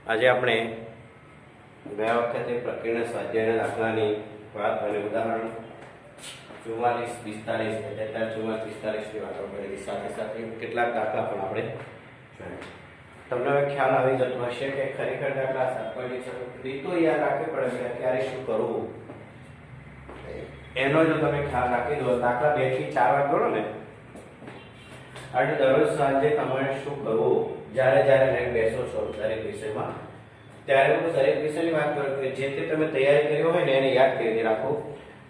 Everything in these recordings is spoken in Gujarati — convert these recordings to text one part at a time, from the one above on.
આજે આપણે ગયા વખતે પ્રકીર્ણ સ્વાધ્યાયના દાખલાની વાત અને ઉદાહરણ 44, 45, 43, 44 ની વાતો કરી. સાથે સાથે કેટલાક દાખલા પણ આપણે જોયા. તમને હવે ખ્યાલ આવી જતો હશે કે ખરેખર દાખલા સાતવાની રીતો યાદ રાખવી પડે કે ક્યારે શું કરવું. એનો જો તમે ખ્યાલ રાખી દો, દાખલા 2 થી 4 વાર ગણો ને, અને દરરોજ સાંજે તમારે શું કરવું, જ્યારે લઈને બેસો છો દરેક વિષયમાં, ત્યારે હું દરેક વિષયની વાત કરું કે જે તે તમે તૈયારી કરી હોય ને એને યાદ કરી રાખો.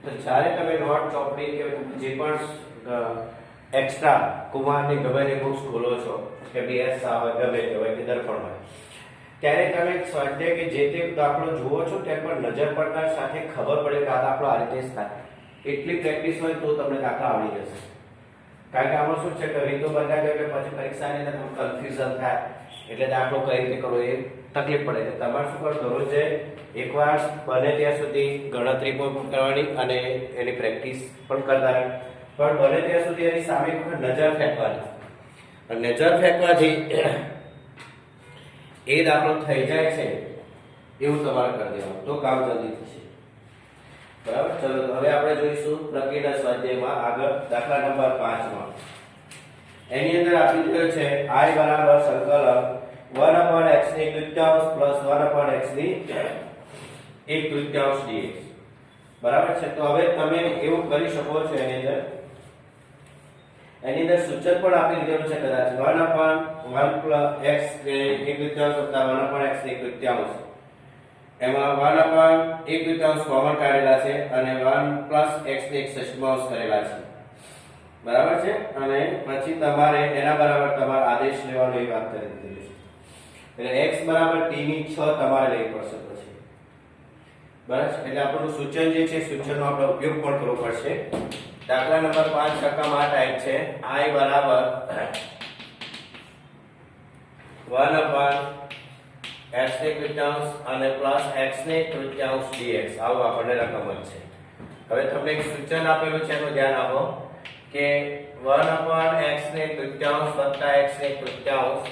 તો જ્યારે તમે નોટ ચોપડી કે જે પણ એક્સ્ટ્રા કુમારની ગમે તે બુક્સ ખોલો છો, કે બીએસ હોય, ગમે તે હોય, કે દર્પણ હોય, ત્યારે તમે સ્વાધ્યાય કે જે તે દાખલો જુઓ છો તે પર નજર પડતા સાથે ખબર પડે કે આ દાખલો આ રીતે જ થાય. એટલી પ્રેક્ટિસ હોય તો તમને દાખલા આવડી જશે. કારણ કે આમાં શું છે કે રીતો બદલાય એટલે પછી પરીક્ષાની અંદર થોડું કન્ફ્યુઝન થાય, એટલે દાખલો કઈ રીતે કરવો એ તકલીફ પડે. એટલે તમારે શું કરો, દરરોજે એકવાર બને ત્યાં સુધી ગણતરી પણ કરવાની અને એની પ્રેક્ટિસ પણ કરતા રહેવાની, પણ બને ત્યાં સુધી એની સામે નજર ફેંકવાની. અને નજર ફેંકવાથી એ દાખલો થઈ જાય છે એવું તમારે કરી દેવાનું, તો કામ જલ્દી થશે. બરાબર. ચલો તો હવે આપણે જોઈશું પ્રકીર્ણ સ્વાધ્યાયમાં આગળ દાખલા નંબર 5 માં. એની અંદર આપી દીધું છે I બરાબર સંકલન 1/x ની તૃતીયાંશ પ્લસ 1/x ની 1/3 dx. બરાબર છે. તો હવે તમે એવું કરી શકો છો, એની અંદર સૂચક પણ આપી દીધેલું છે કદાચ 1/1 x ની 1/3 વત્તા 1/x ની 1/3. એમાં 1/1/3 કોમન કાઢેલા છે અને 1 x ની 1/6 કરેલા છે. બરાબર છે. અને પછી તમારે એના બરાબર તમારે આદેશ લેવાનો એ વાત કરી દીધી છે. એટલે x બરાબર t ની 6 તમારે લેવી પડશે પછી. બરાબર. એટલે આપણું સૂચન જે છે, સૂચનનો આપણે ઉપયોગ પણ કરવો પડશે. દાખલા નંબર 5 ટકામાં આ ટાઈપ છે I બરાબર 1/x ની તૃતીયાંશ અને પ્લસ x ની તૃતીયાંશ dx. આવું આપણને રકમ છે. હવે તમને એક સૂચન આપેલું છે, એનું ધ્યાન આપો કે 1/x ની તૃતીયાંશ વત્તા x ની તૃતીયાંશ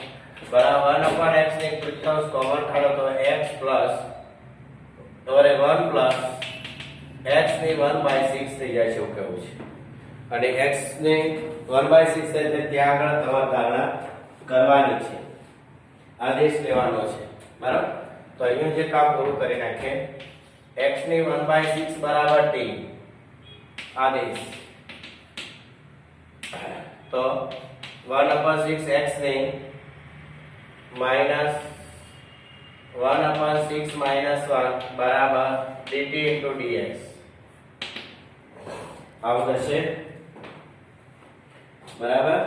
બરાબર 1/x ની તૃતીયાંશ કોમન કાઢો તો x પ્લસ 1 પ્લસ x ની 1/6 થઈ જાય છે એવું કહેવું છે. અને x ની 1/6 એટલે ત્યાં આગળ તમારે ધારણા કરવાની છે, આદેશ લેવાનો છે. બરાબર. તો અહીંયા જે કામ પૂરું કરી નાખીએ, x ની 1/6 બરાબર t આદેશ, તો 1/6 x ની -1/6 -1 બરાબર dt * dx. આવું થશે. બરાબર.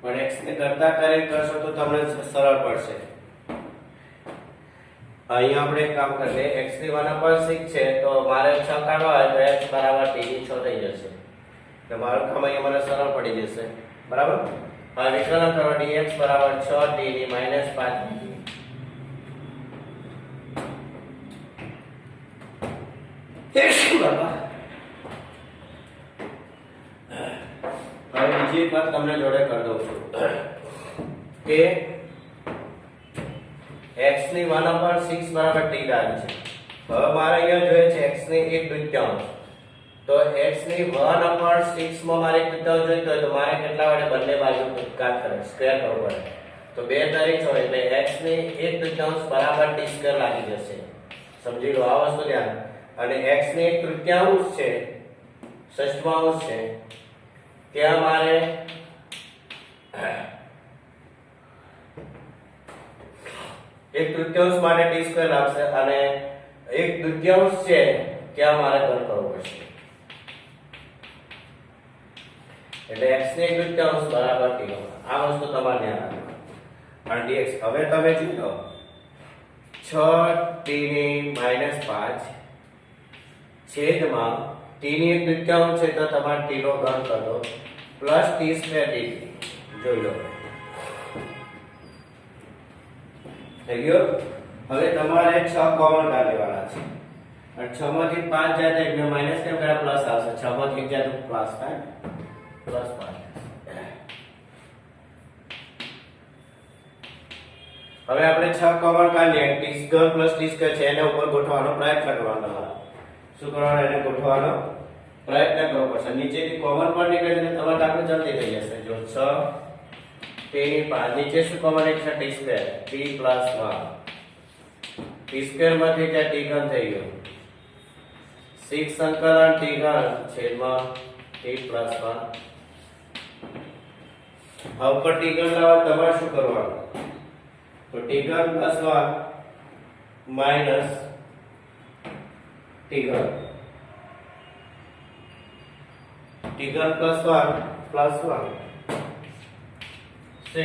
પણ x ને કરતા કરી કરશો તો તમને સરળ પડશે. અહીંયા આપણે એક કામ કરીએ, x ની 1/6 છે તો મારે 6 કાઢવા હોય તો x બરાબર t ની 6 થઈ જશે. તો મારું કામ અહીંયા મને સરળ પડી જશે. બરાબર. હવે વિકલન કરો, dx બરાબર 6t ની -5 dt. હવે બીજી વાત તમને જોડે કરી દઉં છું કે x ની 1/6 બરાબર t ધારી છે. હવે મારે અહીંયા જોઈએ છે x ની 1/3. તો x ની 1/6 માં મારે 1/3 જોઈતો હોય તો મારે કેટલા વડે બંને બાજુ ઘાત કરે, સ્ક્વેર કરવો પડે. તો 2 તારીખ હોય એટલે x ની 1/3 બરાબર t² લાગી જશે. સમજી લો આ વસ્તુ ધ્યાન. અને x ની 1/3 છે, 6/6 છે, ત્યાં મારે 1/3 માટે t² લાગશે અને 1/3 છે ત્યાં મારે ઘન કરવું પડશે. એટલે x ની 1/3 બરાબર t. આ વસ્તુ તમારે ધ્યાન રાખવાનું. અને dx હવે તમે જોઈ 6t ની -5 છેદમાં t ની 1/3 છે તો તમારે t નો ઘન કરો પ્લસ t² dt. જોઈ લો થઈ ગયો. હવે તમારે 6 કોમન કાઢી લેવાના છે અને 6 માંથી 5 જાય તો એકને માઈનસ કેમ કર્યા, પ્લસ આવશે. 6 માંથી 1 જાય તો પ્લસ થાય, પ્લસ 5. હવે આપણે 6 કોમન કાઢીએ t² + t² છે એને ઉપર ગોઠવવાનો પ્રયત્ન કરવાનો છે. શું કરવાનો? એને ગોઠવવાનો પ્રયત્ન કરવો પડશે. નીચેથી કોમન પર નીકળે એટલે તમારો દાખલો જલ્દી થઈ જશે. જો 6 t ની 5 નીચે શું કોમન એક છે? t² t + 1 t² માંથી ત્યાં t ઘન થઈ ગયો 6 સંકલન t ઘન છેદમાં t + 1. હવે ઉપર t ઘન લાવવા તમારે શું કરવાનું? તો t ઘન + 1 માઈનસ t ઘન t ઘન + 1 6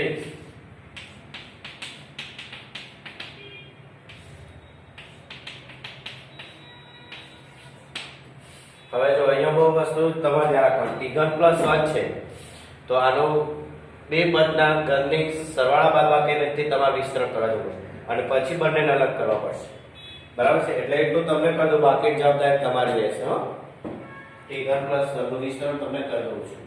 હવે જો અહીંયા બહુ વસ્તુ તમારે યાદ રાખવાનું. t ઘન + 1 છે તો આનો બે પદના ઘનની સરવાળા બાદબાકીથી તમારે વિસ્તરણ કરવા જવું પડશે અને પછી બંનેને અલગ કરવા પડશે. બરાબર છે? એટલે એટલું તમને કરી દઉં, બાકી જવાબદારી તમારી રહેશે. હો t ઘન + 1 નું વિસ્તરણ તમને કરી દઉં છું.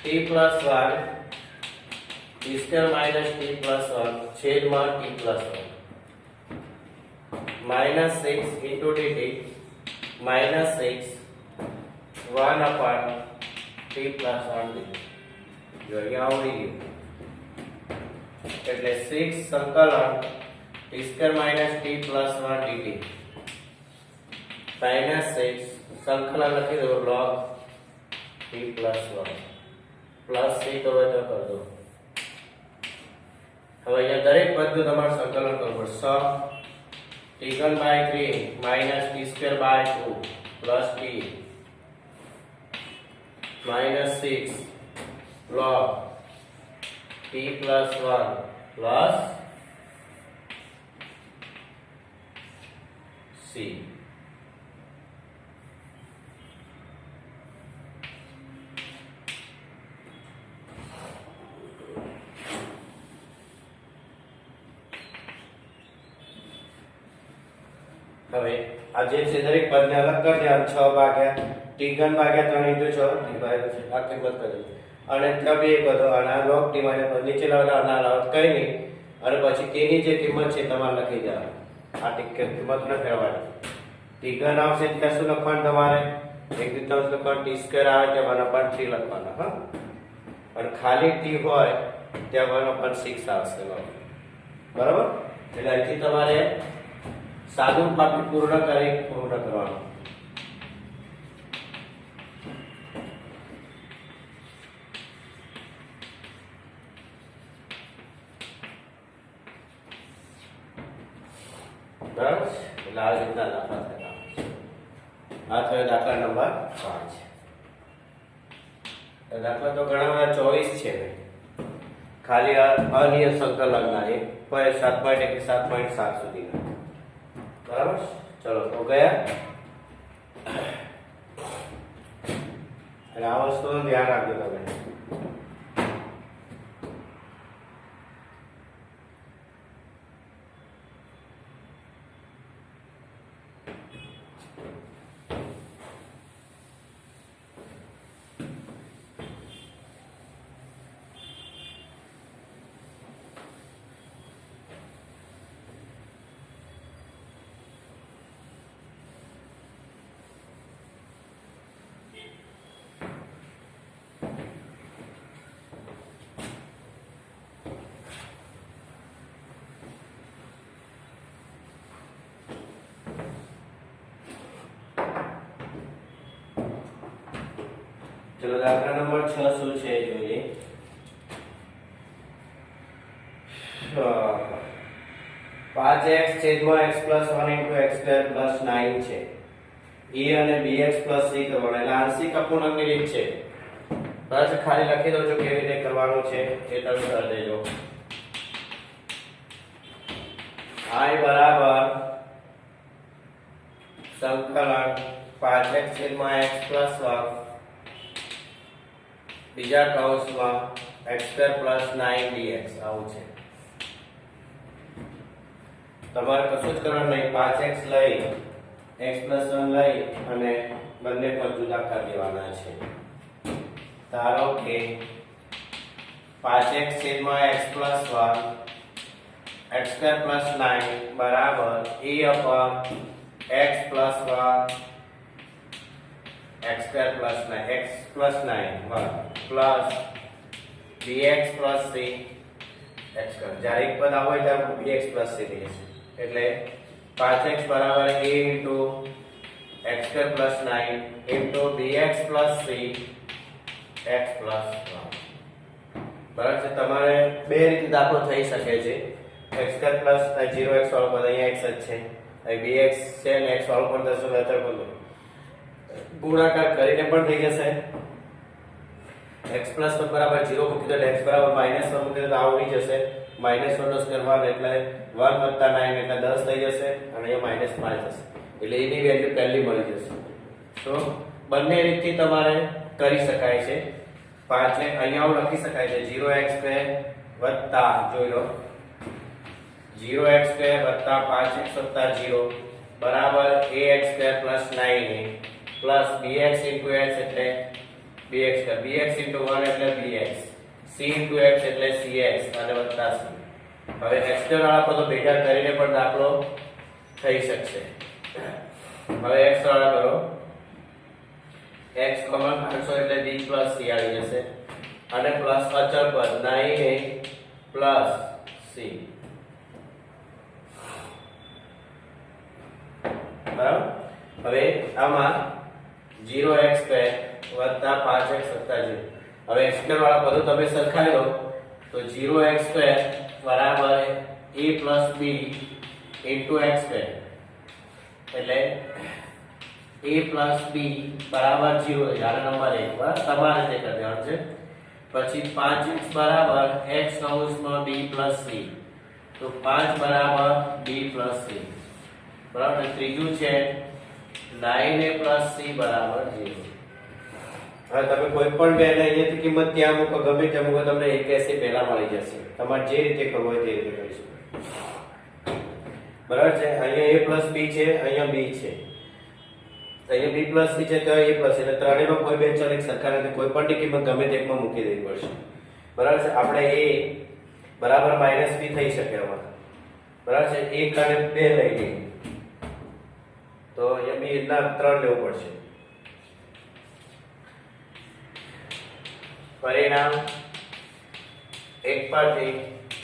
t + 1 t² - t + 1 છેદમાં t + 1 -6 * dt -6 1/t + 1 dt. જો અહીંયા આવડી ગયું એટલે 6 સંકલન t² - t + 1 dt -6 સંકલન લખી દો log t + 1 પ્લસ c કરો તો કરી દો. હવે અહીંયા દરેક પદનું તમારે સંકલન કરવું પડશે. t³ / 3 -t² / 2 plus t -6 log t + 1 plus c. હવે આ જે છે દરેક પદને અલગ કરી દેવાનું. 6 ભાગ્યા t³ ભાગ્યા 3 * 6 ડિવાઇડ છે આ કિંમત કરી અને ત્યાં બે પદો અને આ log t માઈનસ નીચે લાવતા ના લાવત કઈ નહીં અને પછી t ની જે કિંમત છે તમારે લખી દેવાની. આ કિંમત ને ફેરવાની. t³ આવશે ત્યાં શું લખવાનું? તમારે 1/3 લખવાનું. t² આવે ત્યાં 1/3 લખવાનું. હા અને ખાલી t હોય ત્યાં 1/6 આવશે. બરાબર? એટલે અહીંથી તમારે સાદું પાપી પૂર્ણ કરવાનું. બરાબર? એટલે આ રીતના દાખલા થતા. આ થયો દાખલા નંબર 5. દાખલા તો ઘણા બધા 24 છે. ખાલી આ અનિયત સંકલનના 7.1 કે 7.7 સુધીના. બરાબર? ચલો તો ગયા. અને આ વસ્તુનું ધ્યાન રાખજો તમે. चलो दाखला नंबर 6 શું છે જોઈએ. 5x છેદમાં x + 1 * x² + 9 છે. e અને bx + c કરવાના એટલે આંશિક અપૂર્ણાંકની રીત છે. બસ ખાલી લખી દો છો કેવી રીતે કરવાનું છે એ તમે કરી દેજો. i બરાબર સંકલન 5x છેદમાં x + 1 બીજા કૌંસમાં x² + 9 dx આવું છે. તમારે કશું જ કરવાનું નહીં, 5x લઈ x + 1 લઈ અને બંને પદ જુદા કરી દેવાના છે. ધારો કે 5x છેદમાં x + 1 x² + 9 બરાબર a upon x + 1 x² + 9 x + 9 plus bx + c x². જ્યારે એક પદ આવે ત્યારે bx + c થઈ જશે. એટલે 5x બરાબર a into x² + 9 into bx + c x + 1. બરાબર છે. તમારે બે રીતે દાખલો થઈ શકે છે. x² + 0x વાળો પદ અહીંયા x જ છે, અહીં bx છે અને x વાળો પણ થશે નતર પણ ગુણાકાર કરીને પણ થઈ જશે. x + 1 બરાબર 0 મૂકી દો, x બરાબર -1 મૂકી દો તો આવડી જશે. -1 નો સ્ક્વેર એટલે 1 + 9 એટલે 10 થઈ જશે અને અહીંયા -5 થશે. એટલે એની વેલ્યુ પહેલી મળી જશે. તો બંને રીતથી તમારે કરી શકાય છે. 5 ને અહીંયા આવું લખી શકાય છે 0x² વત્તા જોઈ લો 0x² વત્તા 5x વત્તા 0 બરાબર ax² + 9a plus bx into x એટલે bx² bx into 1 એટલે bx c into x એટલે cx અને વત્તા c. હવે x² વાળા પદો ભેગા કરીને પણ દાખલો થઈ શકશે. હવે x વાળા કરો, x કોમન કાઢશો એટલે b + c આવી જશે અને પ્લસ અચળ પદ 9a + c. બરાબર. હવે આમાં 0x² વત્તા 5x વત્તા 0. હવે x² વાળા પદો તમે સરખાવી લો તો 0x² બરાબર a + b into x². એટલે a + b બરાબર 0 યાર નંબર 1 બરાબર તમારે તે કરી દેવાનું છે. પછી 5x બરાબર x કૌંસમાં b + c તો 5 બરાબર b + c બરાબર. ત્રીજું છે 9a + c બરાબર 0. હવે તમે કોઈ પણ બે ને અહીંયાથી કિંમત ત્યાં મૂકો, ગમે ત્યાં મૂકો, તમને 81 પહેલા મળી જશે. તમારે જે રીતે કરવું હોય તે રીતે કરી શકો. બરાબર છે. અહીંયા a + b છે, અહીંયા b છે, અહીંયા b + c છે તો a + એટલે ત્રણેયમાં કોઈ બે ચલ એક સરખા નથી. કોઈ પણ ની કિંમત ગમે તે એકમાં મૂકી દેવી પડશે. બરાબર છે. આપણે a બરાબર -b થઈ શકે હવે. બરાબર છે. 1 અને 2 લઈ લઈએ તો અહીંયા b ના 3 લેવું પડશે. પરિણામ 1 પરથી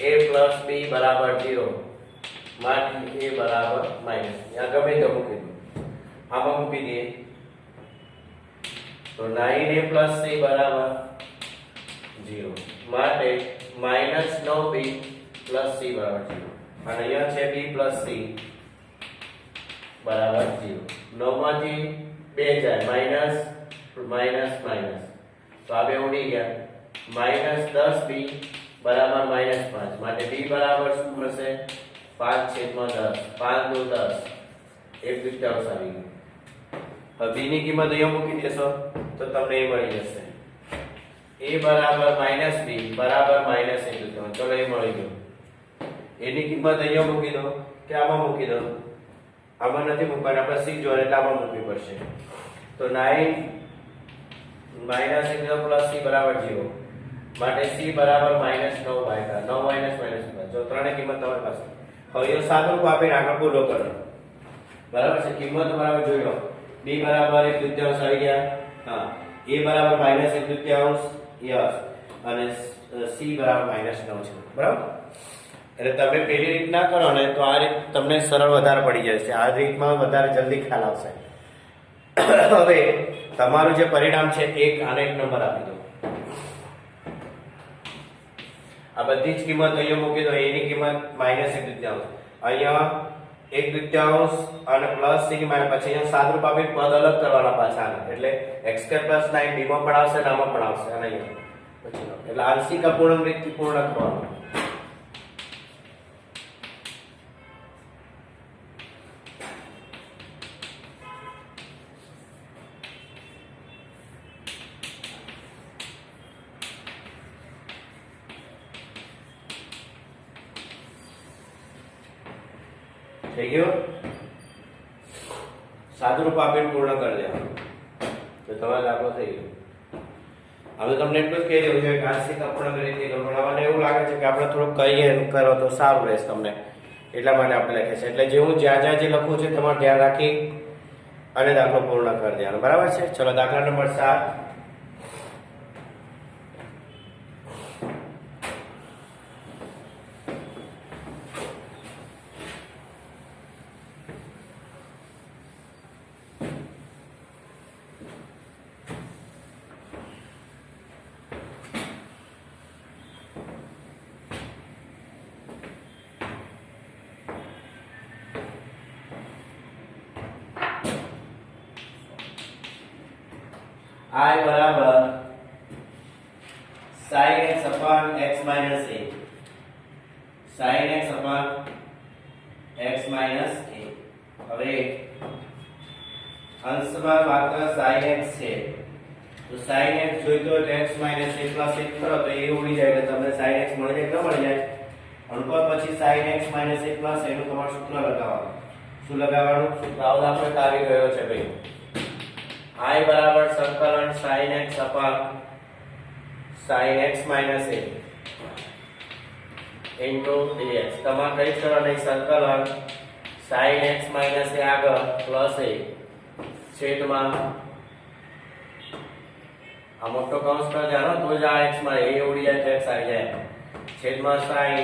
a + b બરાબર 0 માંથી a બરાબર -. यहाँ ગમે તો મૂકી દો, આમાં મૂકી દઈએ તો 9a + c બરાબર 0 માટે -9b + c બરાબર 0 અને અહીંયા છે b + c બરાબર 0. 9 માંથી 2 જાય માઈનસ તો આ બે ઉડી ગયા. -10b બરાબર -5 માટે b બરાબર શું મળશે 5/10 5 × 10 1 દુત્યાંશ આવી ગયું. હવે b ની કિંમત અહીંયા મૂકી દેશો તો તમને એ મળી જશે a બરાબર -b બરાબર -1 દુત્યાંશ. ચલો એ મળી ગયું. a ની કિંમત અહીંયા મૂકી દો કે આમાં મૂકી દો, આમાં નથી મૂકવાની, આપણે શીખ જોવાનું એટલે આમાં મૂકવી પડશે. તો 9 -1 + c બરાબર 0 માટે c બરાબર -9/9 9 - જો ત્રણે કિંમત તમારી પાસે. હવે એ સાદુરૂપ આપીને આગળ પૂરો કરો. બરાબર છે. કિંમત બરાબર જોઈ લો. b બરાબર 1 દુત્યાંશ આવી ગયા. હા, a બરાબર -1 દુત્યાંશ યસ અને c બરાબર -9 છે. બરાબર. એટલે તમે પેલી રીત ના કરો ને તો આ રીત તમને સરળ વધારે પડી જશે. આ રીતમાં વધારે જલ્દી ખ્યાલ આવશે. હવે તમારું જે પરિણામ છે 1 આને 1 નંબર આપી દો. આ બધી જ કિંમત અહીંયા મૂકી દો. a ની કિંમત -1 દુત્યાંશ, અહીંયા 1 દુત્યાંશ અને પ્લસ c પછી અહીંયા સાદરૂપ આપીને પદ અલગ કરવાના પાછા આને. એટલે x² + 9 b માં પણ આવશે અને આમાં પણ આવશે અને અહીંયા પછી એટલે આંશિક અપૂર્ણાંક રીતથી પૂર્ણ કરવાનું. થઈ ગયો. સાદુરૂપ આપીને પૂર્ણ કરી દેવાનું તો તમારો દાખલો થઈ ગયો. હવે તમને એટલું જ કહી રહ્યું છે કે આંશિક અપૂર્ણાંક રીતે કરો, પણ મને એવું લાગે છે કે આપણે થોડુંક કહીએ કરો તો સારું રહેશે તમને, એટલા માટે આપણે લખીએ છીએ. એટલે જે હું જ્યાં જ્યાં જે લખું છું તમારે ધ્યાન રાખી અને દાખલો પૂર્ણ કરી દેવાનો, બરાબર છે. ચલો દાખલા નંબર 7. I બરાબર sin x upon x minus a. sin x upon x minus a. હવે અંશમાં માત્ર sin x છે તો sin x જોઈતો હોય તો x minus a plus 1 કરો તો એ ઉડી જાય એટલે તમને sin x મળી જાય કે ન મળી જાય. અનુપાત પછી sin x minus a plus એનું તમારું સૂત્ર લગાવવાનું. શું લગાવવાનું? સૂત્ર આપણે આવી ગયો છે ભાઈ. I बराबर संकलन sin x upon sin x minus a into dx. તમારે કઈ કરવાનું? સંકલન sin x minus a આગળ પ્લસ a છેદમાં આ મોટો કૌંસ પર જાણો તો જ આ x માં a ઉડી જાય તો x આવી જાય છેદમાં sin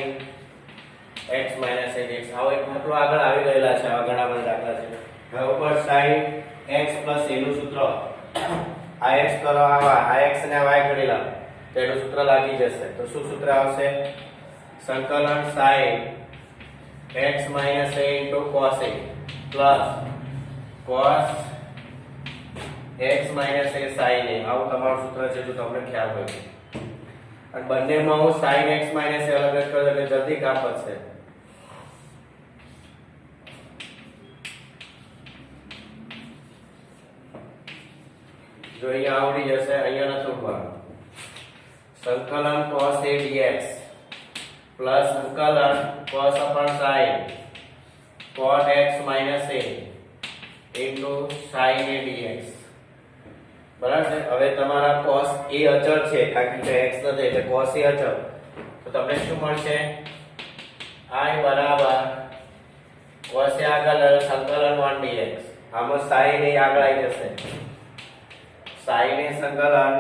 x minus a dx. આવો એક દાખલો આગળ આવી ગયેલા છે, આવા ઘણા બધા દાખલા છે. હવે ઉપર sin x plus a નું સૂત્ર આ x કરો આ x ને y કરેલા તો એનું સૂત્ર લાગી જશે. તો શું સૂત્ર આવશે? સંકલન sin x minus a into cos a plus cos x minus a sin a. આવું તમારું સૂત્ર છે જો તમને ખ્યાલ હોય. અને બંનેમાં હું sin x minus a અલગ જ કરું એટલે જલ્દી કામ પડશે. જો અહીંયા આવડી જશે, અહીંયા નથી ઉભવાનું. સંકલન cos a dx પ્લસ સંકલન cos upon sin cot x minus a into sin a dx. બરાબર છે. હવે તમારા cos a અચળ છે કારણ કે x નથી એટલે cos a અચળ, તો તમને શું મળશે? I બરાબર cos a આગળ સંકલન 1 dx. આમાં sin a આગળ આવી જશે. sin a સંકલન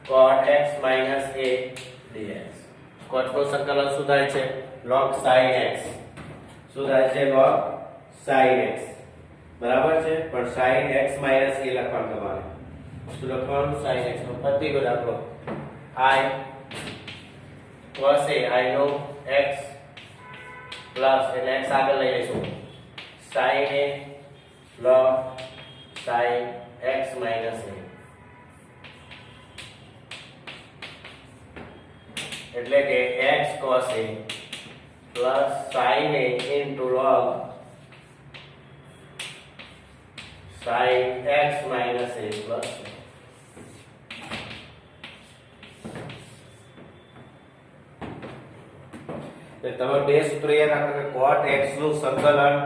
cot x minus a dx. cot નું સંકલન શું થાય છે? log sin x. શું થાય છે? log sin x. બરાબર છે. પણ sin x minus a લખવાનું તમારે. શું લખવાનું? sin x નો પતિ ગયો દાખલો. I cos a I નો x પ્લસ એટલે x આગળ લઈ લઈશું sin a log sin x minus a. એટલે કે x cos a plus sin a into log sin x minus a plus a. તો તમે બે સૂત્ર યાદ રાખો કે cot x નું સંકલન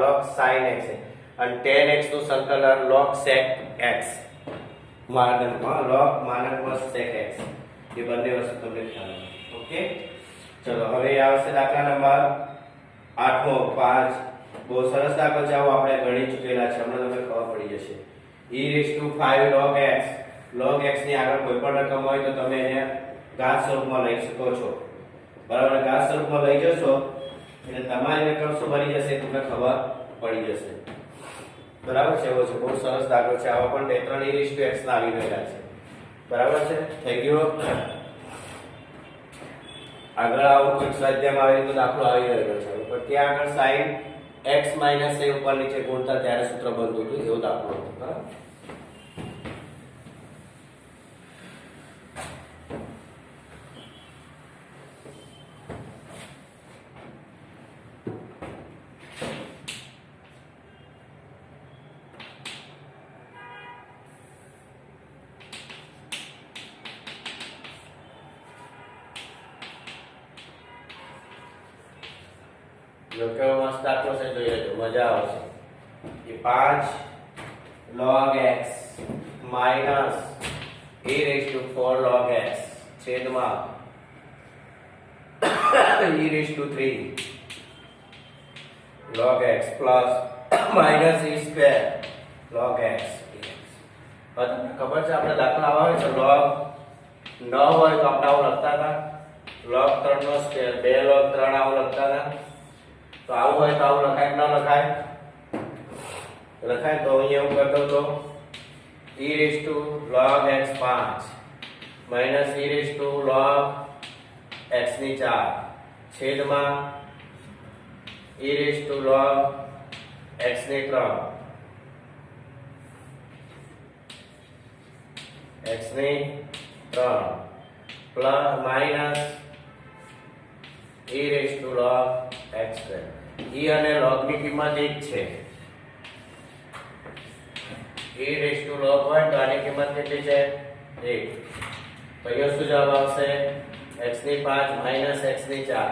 log sin x છે અને tan x નું સંકલન log sec x માનકમાં log માનકમાં sec x. એ બંને વસ્તુ તમને ખ્યાલ છે. ઓકે, ચલો હવે આવશે દાખલા નંબર 8મો 5. બહુ સરસ દાખલો છે, આવો આપણે ગણી ચૂકેલા છે, હમણાં તમને ખબર પડી જશે. e5 log x. log x ની આગળ કોઈ પણ રકમ હોય તો તમે એને ઘાત સ્વરૂપમાં લઈ શકો છો. બરાબર, ઘાત સ્વરૂપમાં લઈ જશો એટલે તમારી રકમ શું બની જશે તમને ખબર પડી જશે. બરાબર છે, એવો છે. બહુ સરસ દાખલો છે. આવા પણ 2-3 e(x) ના આવી ગયેલા છે. બરાબર છે, થઈ ગયો. આગળ આવો કોઈ સ્વાધ્યાયમાં આવી રીતે દાખલો આવી રહ્યો છે પણ ત્યાં આગળ sin x minus a ઉપર નીચે ગુણતા ત્યારે સૂત્ર બનતું હતું, એવો દાખલો હતો. બરાબર. જો કેવો મસ્ત દાખલો છે, જોઈ લેજો, મજા આવશે. એ 5 log x minus e raised to 4 log x છેદમાં e raised to 3 log x plus minus e square log x. ખબર છે આપણે દાખલા આવા હોય તો log ન હોય તો આપણે આવું લખતા હતા, log 3 નો સ્ક્વેર 2 log 3 આવું લખતા હતા. તો આવું હોય તો આવું લખાય કે ન લખાય? લખાય. તો અહીંયા એવું કરતો તો e raised to log x 5 minus e raised to log x ની 4 છેદમાં e raised to log x ની 3 x ની 3 plus minus e raised to log x square. e અને log ની કિંમત એક છે. e raised to log હોય તો આની કિંમત કેટલી છે? 1. તો અહીંયા શું જવાબ આવશે? x ની 5 માઈનસ x ની 4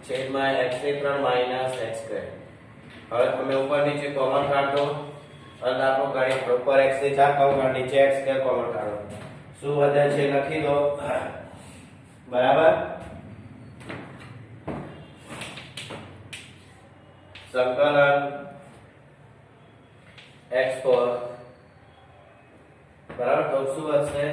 છેદમાં x ની 3 માઈનસ x સ્ક્વેર. હવે તમે ઉપર નીચે કોમન કાઢો અને દાખલો કાઢી ઉપર x ની 4 કોમન કાઢો, નીચે x સ્ક્વેર કોમન કાઢો. શું વધે છે લખી દો. બરાબર. સંકલન x4 બરાબર તો શું વધશે?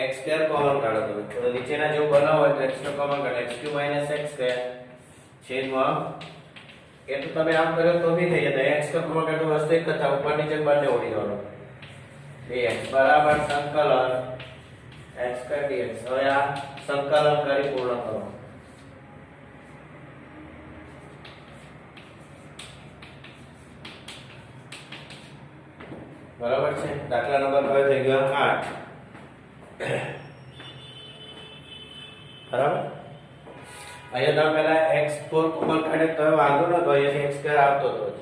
x સ્ક્વેર કોમન કાઢો તમે. તો નીચેના જેવું બનાવો હોય તો x નો કોમન કાઢો, x3 x સ્ક્વેર છેદમાં એ તો તમે આમ કર્યો તો બી થઈ જતા. x સ્ક્વેર કોમન કાઢો વસ્તુ એક જ થાય, ઉપર નીચે બંને ઉડી જવાનો. dx બરાબર સંકલન x સ્ક્વેર dx. હવે આ સંકલન કરી પૂર્ણ કરો. બરાબર છે. દાખલા નંબર 2 થઈ ગયો 8. બરાબર. અહીંયા તમે પહેલા x4 કોમન કાઢે તો વાંધો નતો, અહીંયા x સ્ક્વેર આવતો હતો જ.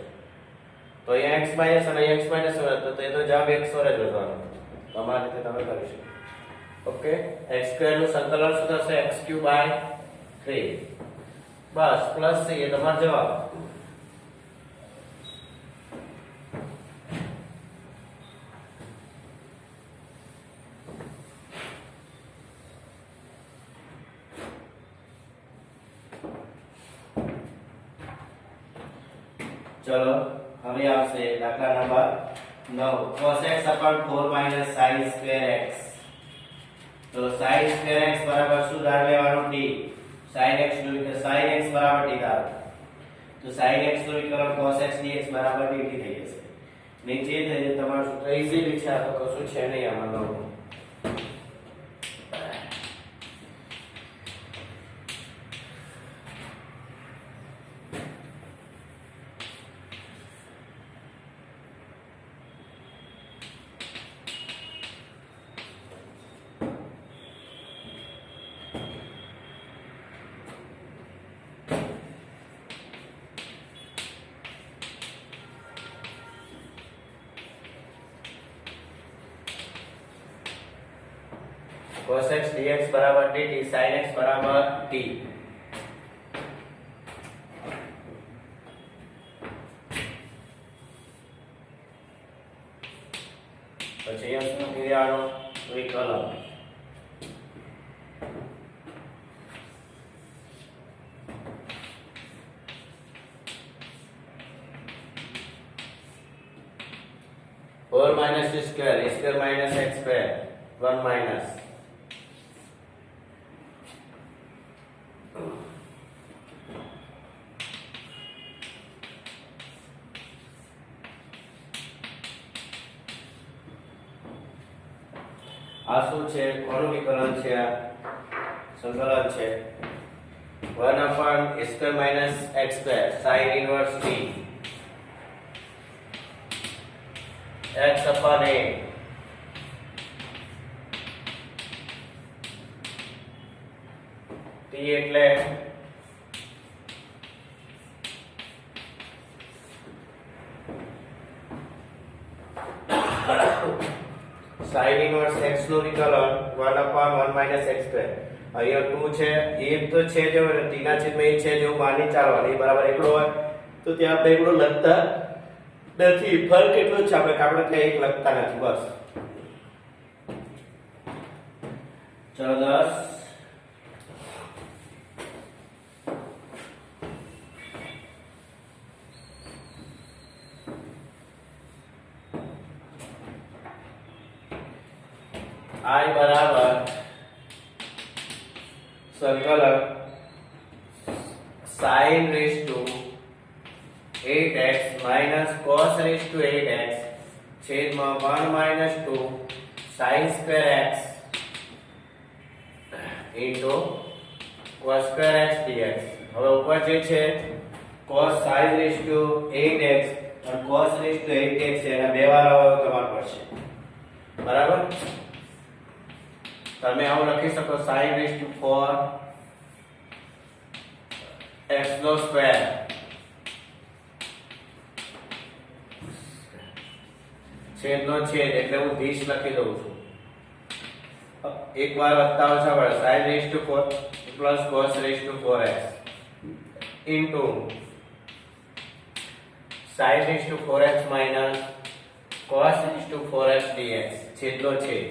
તો અહીંયા x માઈનસ અને x માઈનસ હતો તો એ તો જવાબ x સ્ક્વેર જ હતો. તમારી રીતે તમે કરી શકો. ઓકે. x સ્ક્વેર નું સંકલન શું થશે? x³ 3 બસ પ્લસ c એ તમારો જવાબ. चलो હવે આવશે દાખલા number 9 cos x upon 4 minus sin square x. તો sin square x બરાબર શું ધાર લેવાનો? t. sin x નું sin x બરાબર t ધાર. તો sin x નું વિકલન cos x dx બરાબર dt થઈ જશે. નીચે થઈ તમારું સૂત્ર ઈઝીલી છે, આ તો કશું છે નહીં આમાં નવું. cos x dx बराबर dt, sin x बराबर t. પછી અહીંયા શું ક્રિયાનો વિકલન. Four minus square minus x square 1 minus આ શું છે? કોનું વિકલન છે? આ સંકલન છે 1 upon square minus x square sin inverse t x upon a t એટલે sin ઇન્વર્સ x નું વિકલન 1/1 - x². અહીંયા 2 છે, એ તો છે જો t ના છેદમાં એ છે જેવું માની ચાલવાનું, એ બરાબર એકડો હોય તો ત્યાં આપણે એકડો લખતા નથી. ફરક એટલો જ છે આપણે ત્યાં એક લખતા નથી બસ. ચલો 10 I બરાબર સંકલન sin raised to 8x minus cos raised to 8x છેદમાં 1 - 2 sin square x into cos square x dx. હવે ઉપર જે છે cos sin raised to 8x અને cos raised to 8x છે એના બે વાર તમારે પડશે બરાબર. તમે આવું લખી શકો sin raised to 4x નો સ્ક્વેર છેદનો છેદ એટલે હું 20 લખી દઉં છું. એક વાર વત્તા ઓછા પડે sin raised to 4 plus cos raised to 4x into sin raised to 4x minus cos raised to 4x dx છેદનો છેદ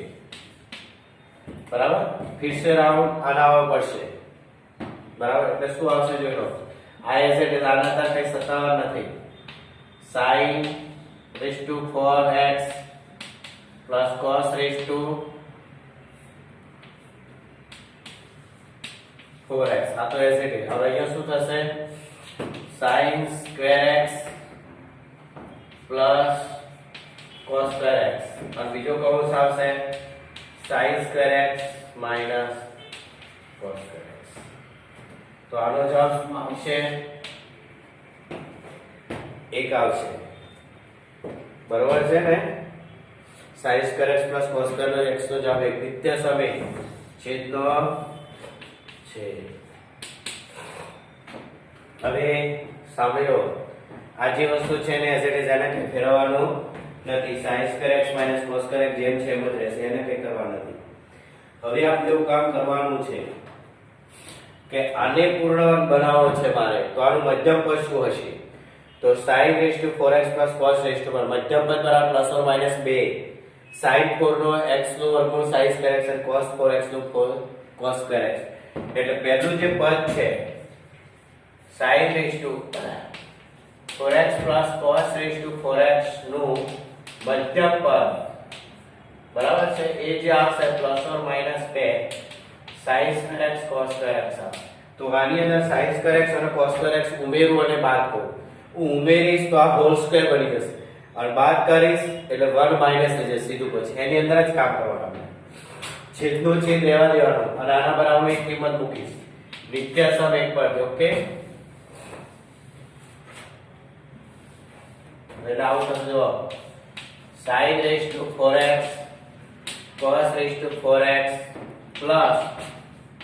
બરાબર. फिर से राउंड આના પડશે બરાબર. એટલે શું આવશે જોઈ લો. આ એઝ ઇટ ઇઝ આના તક કઈ સત્તાવાર નથી. sin raised to 4x plus cos raised to 4x આ તો એઝ ઇટ ઇઝ. હવે અહીંયા શું થશે sin square x plus cos square x અને બીજો કૌંસ આવશે sin square x minus cos square x. તો આનો જવાબ શું આવશે? 1 આવશે બરોબર છે ને. sin square x plus cos square x નો જવાબ 1. નિત્ય સમય છેદનો છેદ. હવે સાંભળો આ જે વસ્તુ છે ને એઝ ઇટ ઇઝ એને કે ફેરવવાનું નથી. sin square x minus cos square x જેમ છે એમ જ રહેશે, એને કંઈ કરવાનું નથી. હવે આપણે એવું કામ કરવાનું છે કે આને પૂર્ણાંક બનાવવો છે મારે, તો આનું મધ્યમ પદ શું હશે? તો sin raised to 4x plus cos raised to 4 મધ્યમ પદ બરાબર પ્લસ ઓર માઈનસ 2 sin 4 નો x નો વર્ગમૂળ sin square x અને cos 4x નો cos square x. એટલે પહેલું જે પદ છે sin raised to 4x plus cos raised to 4x નું મધ્યમ પદ બરાબર છે એ જે આવશે plus or minus 2 sin square x cos square x. તો આની અંદર sin square x અને cos square x ઉમેરું અને બાદ કરું. હું ઉમેરીશ તો આ હોલ સ્ક્વેર બની જશે અને બાદ કરીશ એટલે 1 માઈનસ થઈ જશે સીધું. પછી એની અંદર જ કામ કરવાનું, છેદનો છેદ રહેવા દેવાનો અને આના બરાબર એક કિંમત મૂકીશ. નિત્ય સમ એક પર ઓકે. એટલે આવું સમજો sin raised to 4x cos raised to 4x plus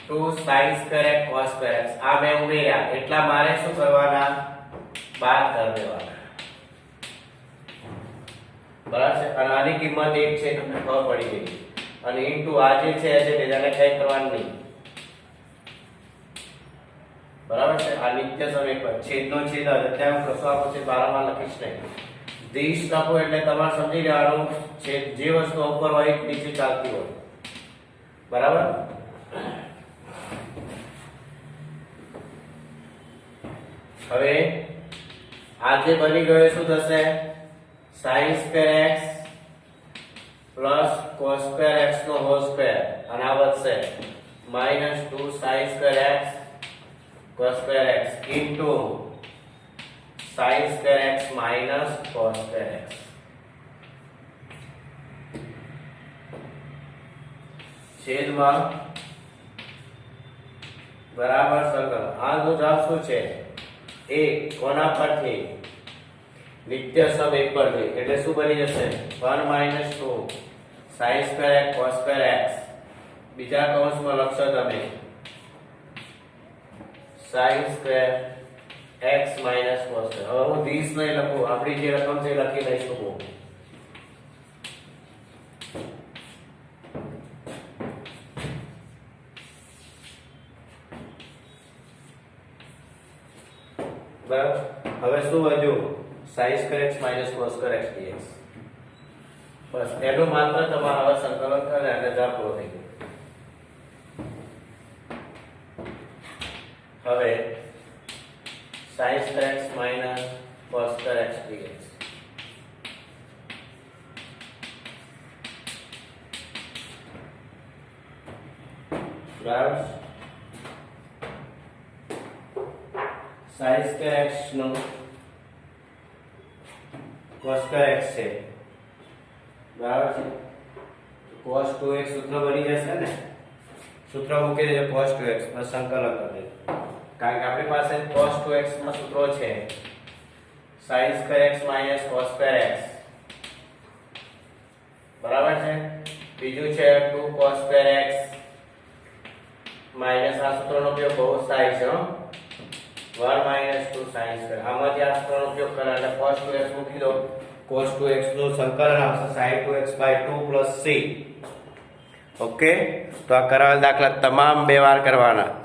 2 sin square x cos square x આ મેં ઉમેર્યા એટલા મારે શું કરવાના? બાદ કરી દેવાના બરાબર છે. અને આની કિંમત 1 છે તમને ખબર પડી ગઈ. અને ઇન્ટુ આ જે છે એને કઈ કરવાનું નહીં બરાબર છે. આ નિત્ય સમ એક પર છેદનો છેદ અત્યારે હું કશું આપું છું બારામાં લખીશ નહીં. 30 લખો એટલે તમારે સમજી લેવાનું છે જે વસ્તુ ઉપર હોય નીચે ચાલતી હોય બરાબર. હવે આ જે બની ગયો શું થશે? sin square x plus cos square x નો હોલ સ્ક્વેર અને આ વધશે minus 2 sin square x cos square x into sin square x minus cos square x. છેદમાં બરાબર સંકલન. આનો જવાબ શું છે? 1 કોના પરથી? નિત્ય સમ 1 પરથી. એટલે શું બની જશે? 1 minus 2 sin square x cos square x. બીજા કૌંસમાં લખશો તમે sin square x minus cos square. હવે હું 20 નહીં લખું, આપણી જે રકમ છે લખી લઈશું હું બરાબર. હવે શું વધ્યું? sin square x minus cos square x dx. બસ એનું માત્ર તમારે હવે સંકલન કરે એટલે જવાબ પૂરો થઈ ગયો. હવે sin square x minus cos square x dx. બરાબર. sin square x નું cos square x છે. બરાબર છે. cos 2x સૂત્ર બની જશે ને. સૂત્ર મૂકી દેજો cos 2x પર સંકલન કરી દેજો. કારણ કે આપણી પાસે cos 2x માં સૂત્રો છે sin square x minus cos square x. બરાબર છે. બીજું છે 2 cos square x માઈનસ આ સૂત્રનો ઉપયોગ બહુ થાય છે 1 minus 2 sin square. આમાંથી આ સૂત્રનો ઉપયોગ કરો એટલે cos 2x મૂકી દો. cos 2x નું સંકલન આવશે sin 2x by 2 plus c. Okay, તો આ કરાવેલ દાખલા તમામ 2 વાર કરવાના.